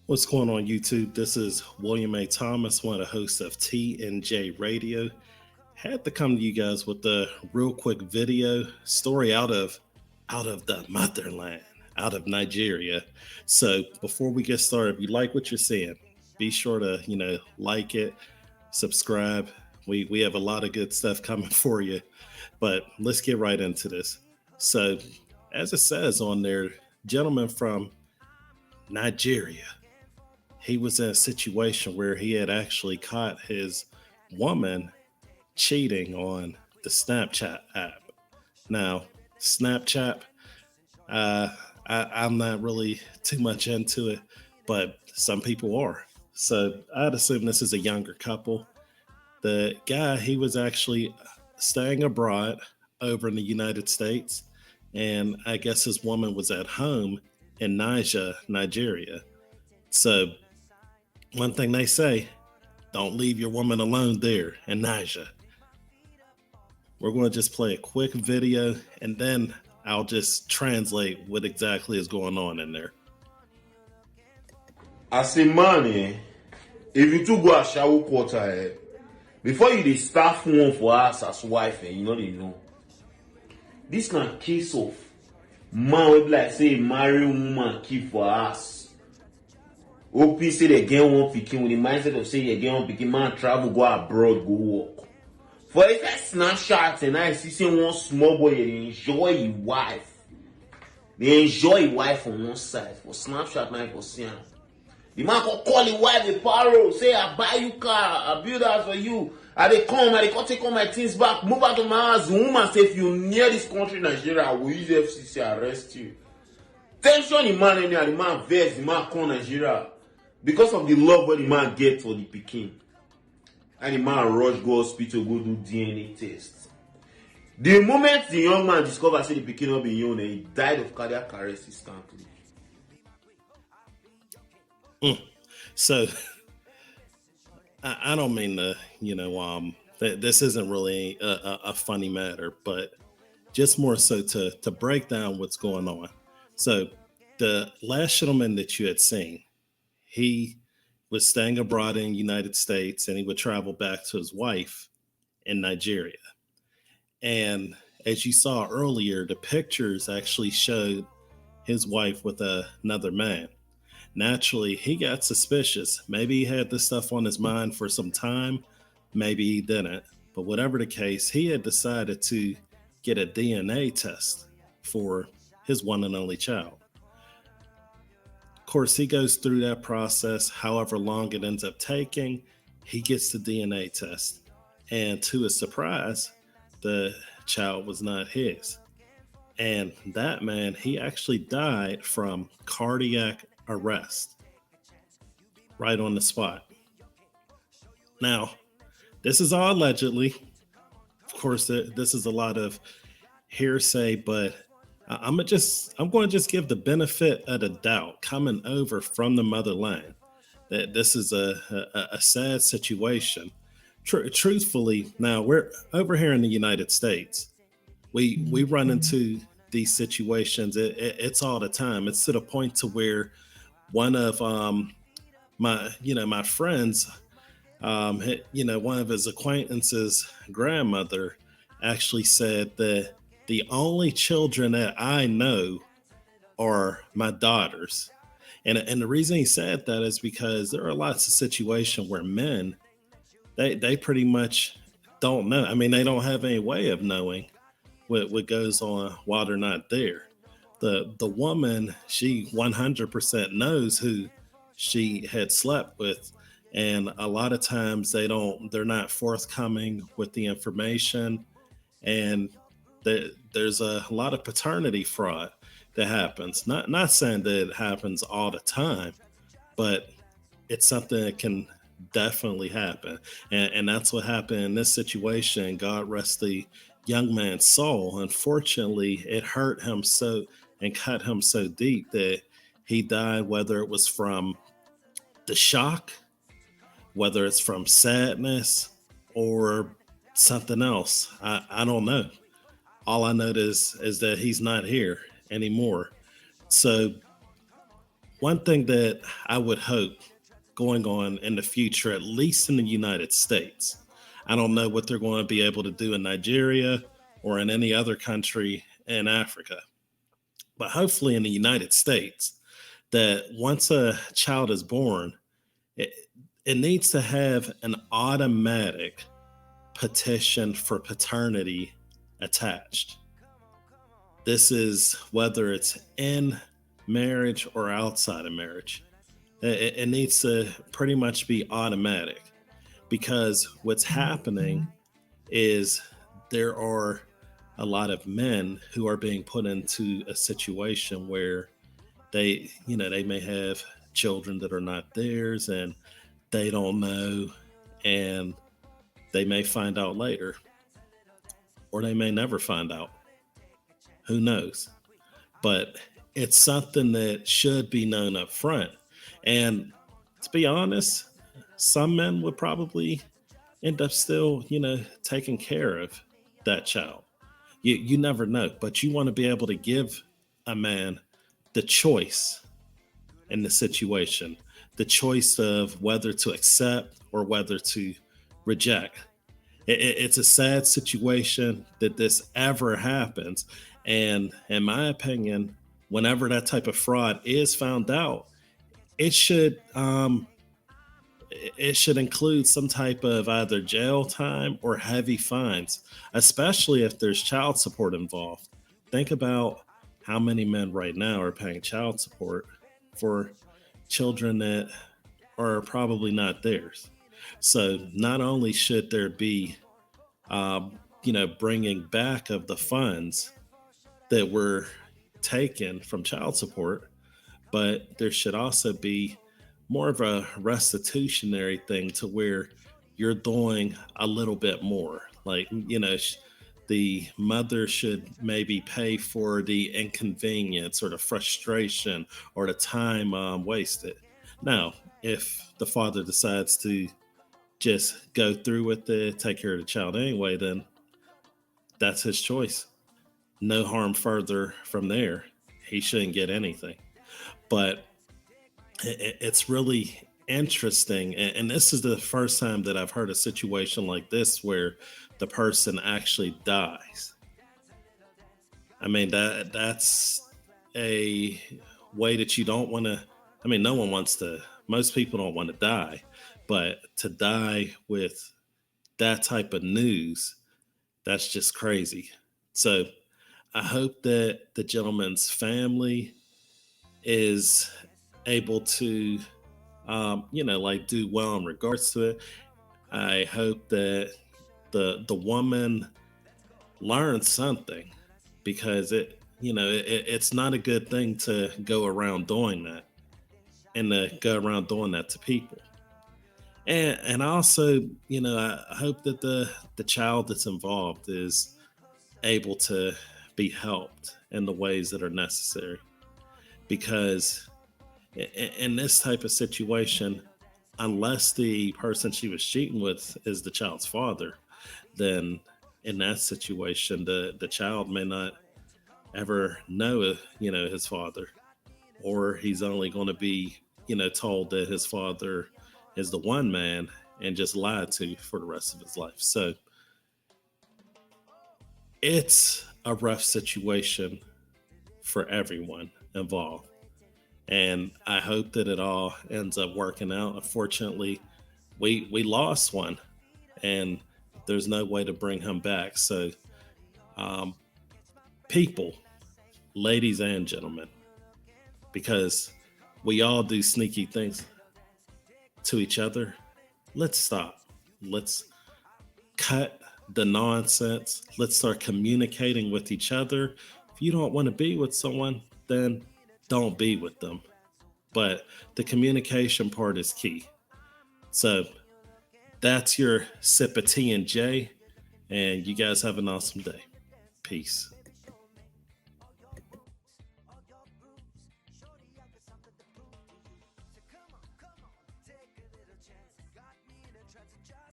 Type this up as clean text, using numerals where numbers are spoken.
What's going on, YouTube? This is William A. Thomas, one of the hosts of T&J Radio. Had to come to you guys with a real quick video story out of the motherland, out of Nigeria. So before we get started, if you like what you're seeing, be sure to like it, subscribe. We have a lot of good stuff coming for you, but let's get right into this. So, as it says on there, gentleman from Nigeria, he was in a situation where he had actually caught his woman cheating on the Snapchat app. Now, Snapchat, uh, I'm not really too much into it, but some people are. So I'd assume this is a younger couple. The guy, he was actually staying abroad over in the United States, and I guess his woman was at home in Niger, Nigeria. So one thing they say, don't leave your woman alone there in Niger. We're going to just play a quick video and then I'll just translate what exactly is going on in there. As a man, if you two go a shower quarter, before you dey start one for us as wife, you know. This na case of man wey be like say marry woman keep for us. OP say they get one pikin with the mindset of say you get one pikin, man travel go abroad go work. For the first snapshot and I see say one small boy they enjoy his wife. They enjoy his wife on one side. For snapshot now for see am. The man can call his wife a paro, say I buy you car, I build house for you. I they come take all my things back, move out of my house. The woman say if you near this country, Nigeria, I will use FCC arrest you. Tension the man in there, the man vex, the man come Nigeria. Because of the love where the man get for the pikin. And the man rush go hospital, go do DNA test. The moment the young man discovered say the pikin not be young, he died of cardiac arrest instantly. So I don't mean to, this isn't really a funny matter, but just more so to break down what's going on. So the last gentleman that you had seen, he was staying abroad in the United States and he would travel back to his wife in Nigeria. And as you saw earlier, the pictures actually showed his wife with another man. Naturally, he got suspicious. Maybe he had this stuff on his mind for some time. Maybe he didn't. But whatever the case, he had decided to get a DNA test for his one and only child. Of course, he goes through that process, however long it ends up taking. He gets the DNA test. And to his surprise, the child was not his. And that man, he actually died from cardiac arrest right on the spot. Now, this is all allegedly. Of course, this is a lot of hearsay, but I'm going to just give the benefit of the doubt coming over from the motherland that this is a sad situation. Truthfully, now we're over here in the United States. We run into these situations. It's all the time. It's to the point to where one of my friends, one of his acquaintances' grandmother actually said that the only children that I know are my daughters. And the reason he said that is because there are lots of situations where men, they pretty much don't know. I mean, they don't have any way of knowing what goes on while they're not there. The woman, she 100% knows who she had slept with, and a lot of times they're not forthcoming with the information, and there's a lot of paternity fraud that happens. Not saying that it happens all the time, but it's something that can definitely happen, and that's what happened in this situation. God rest the young man's soul. Unfortunately, it hurt him so and cut him so deep that he died, whether it was from the shock, whether it's from sadness or something else. I don't know. All I know is that he's not here anymore. So one thing that I would hope going on in the future, at least in the United States, I don't know what they're going to be able to do in Nigeria or in any other country in Africa, but hopefully in the United States, that once a child is born, it, it needs to have an automatic petition for paternity attached. This is whether it's in marriage or outside of marriage. It needs to pretty much be automatic because what's happening is there are a lot of men who are being put into a situation where they may have children that are not theirs and they don't know, and they may find out later or they may never find out. Who knows? But it's something that should be known up front. And to be honest, some men would probably end up still, taking care of that child. You never know, but you want to be able to give a man the choice in the situation, the choice of whether to accept or whether to reject. It's a sad situation that this ever happens. And in my opinion, whenever that type of fraud is found out, it should it should include some type of either jail time or heavy fines, especially if there's child support involved. Think about how many men right now are paying child support for children that are probably not theirs. So not only should there be, bringing back of the funds that were taken from child support, but there should also be more of a restitutionary thing to where you're doing a little bit more. Like, the mother should maybe pay for the inconvenience or the frustration or the time wasted. Now, if the father decides to just go through with it, take care of the child anyway, then that's his choice. No harm further from there. He shouldn't get anything. But it's really interesting. And this is the first time that I've heard a situation like this where the person actually dies. I mean, that's a way that you don't want to. I mean, no one wants to, most people don't want to die, but to die with that type of news, that's just crazy. So I hope that the gentleman's family is able to, like do well in regards to it. I hope that the woman learns something because it's not a good thing to go around doing that and to go around doing that to people. And also, I hope that the child that's involved is able to be helped in the ways that are necessary because in this type of situation, unless the person she was cheating with is the child's father, then in that situation, the child may not ever know, his father, or he's only going to be, told that his father is the one man and just lied to for the rest of his life. So it's a rough situation for everyone involved. And I hope that it all ends up working out. Unfortunately, we lost one, and there's no way to bring him back. So, um, people, ladies and gentlemen, because we all do sneaky things to each other, let's stop. Let's cut the nonsense. Let's start communicating with each other. If you don't want to be with someone, then don't be with them. But the communication part is key. So that's your sip of tea and J. And you guys have an awesome day. Peace.